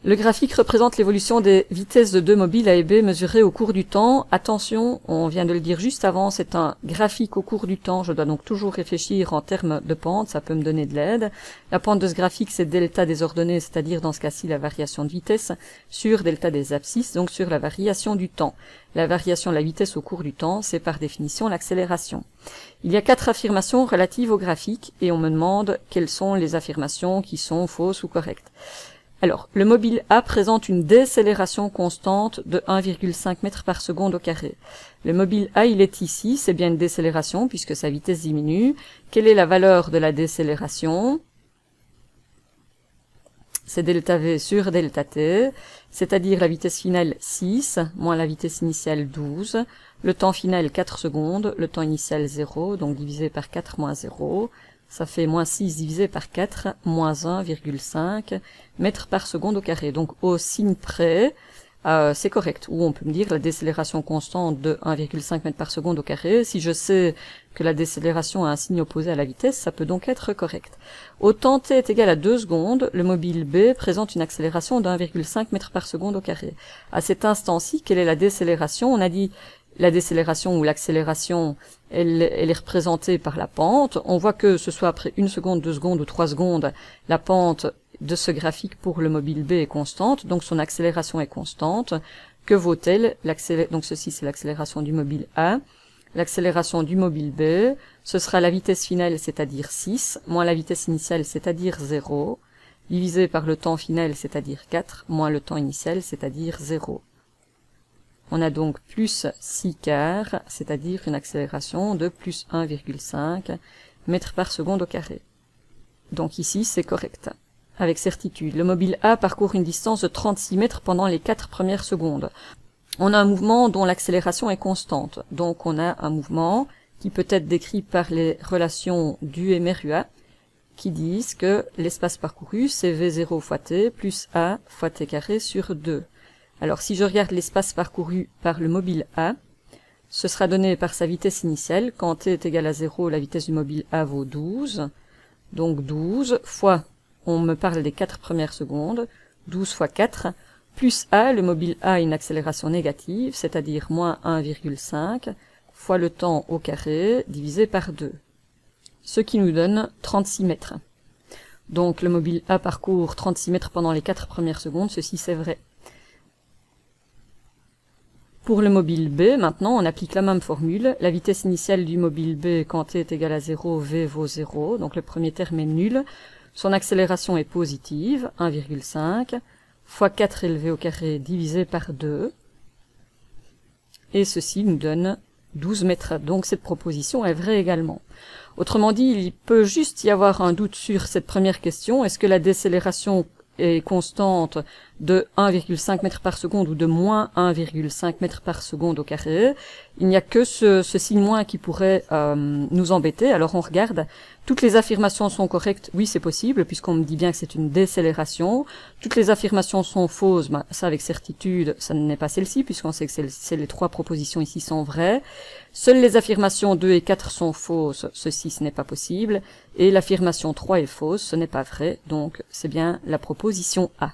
Le graphique représente l'évolution des vitesses de deux mobiles A et B mesurées au cours du temps. Attention, on vient de le dire juste avant, c'est un graphique au cours du temps. Je dois donc toujours réfléchir en termes de pente, ça peut me donner de l'aide. La pente de ce graphique, c'est delta des ordonnées, c'est-à-dire dans ce cas-ci la variation de vitesse, sur delta des abscisses, donc sur la variation du temps. La variation de la vitesse au cours du temps, c'est par définition l'accélération. Il y a 4 affirmations relatives au graphique et on me demande quelles sont les affirmations qui sont fausses ou correctes. Alors, le mobile A présente une décélération constante de 1,5 mètres par seconde au carré. Le mobile A, il est ici, c'est bien une décélération puisque sa vitesse diminue. Quelle est la valeur de la décélération? C'est delta V sur delta T, c'est-à-dire la vitesse finale 6, moins la vitesse initiale 12, le temps final 4 secondes, le temps initial 0, donc divisé par 4 moins 0, ça fait moins 6 divisé par 4, moins 1,5 mètres par seconde au carré. Donc au signe près, c'est correct. Ou on peut me dire la décélération constante de 1,5 mètres par seconde au carré. Si je sais que la décélération a un signe opposé à la vitesse, ça peut donc être correct. Au temps t est égal à 2 secondes, le mobile B présente une accélération de 1,5 mètres par seconde au carré. À cet instant-ci, quelle est la décélération? On a dit la décélération ou l'accélération, elle est représentée par la pente. On voit que ce soit après 1 seconde, 2 secondes ou 3 secondes, la pente de ce graphique pour le mobile B est constante, donc son accélération est constante. Que vaut-elle? Donc ceci c'est l'accélération du mobile A. L'accélération du mobile B, ce sera la vitesse finale, c'est-à-dire 6, moins la vitesse initiale, c'est-à-dire 0, divisé par le temps final, c'est-à-dire 4, moins le temps initial, c'est-à-dire 0. On a donc plus 6 quarts, c'est-à-dire une accélération de plus 1,5 mètres par seconde au carré. Donc ici, c'est correct. Avec certitude, le mobile A parcourt une distance de 36 mètres pendant les 4 premières secondes. On a un mouvement dont l'accélération est constante. Donc on a un mouvement qui peut être décrit par les relations du et MERUA, qui disent que l'espace parcouru, c'est V0 fois t plus A fois t carré sur 2. Alors si je regarde l'espace parcouru par le mobile A, ce sera donné par sa vitesse initiale. Quand t est égal à 0, la vitesse du mobile A vaut 12. Donc 12 fois, on me parle des 4 premières secondes, 12 fois 4, plus A, le mobile A a une accélération négative, c'est-à-dire moins 1,5, fois le temps au carré, divisé par 2. Ce qui nous donne 36 mètres. Donc le mobile A parcourt 36 mètres pendant les 4 premières secondes, ceci c'est vrai. Pour le mobile B, maintenant, on applique la même formule. La vitesse initiale du mobile B, quand t est égal à 0, V vaut 0, donc le premier terme est nul. Son accélération est positive, 1,5, fois 4 élevé au carré divisé par 2. Et ceci nous donne 12 mètres. Donc cette proposition est vraie également. Autrement dit, il peut juste y avoir un doute sur cette première question. Est-ce que la décélération est constante de 1,5 mètre par seconde ou de moins 1,5 mètre par seconde au carré? Il n'y a que ce signe moins qui pourrait nous embêter. Alors on regarde, toutes les affirmations sont correctes, oui c'est possible, puisqu'on me dit bien que c'est une décélération. Toutes les affirmations sont fausses, ben, ça avec certitude, ça n'est pas celle-ci, puisqu'on sait que les 3 propositions ici sont vraies. Seules les affirmations 2 et 4 sont fausses, ceci ce n'est pas possible. Et l'affirmation 3 est fausse, ce n'est pas vrai, donc c'est bien la proposition A.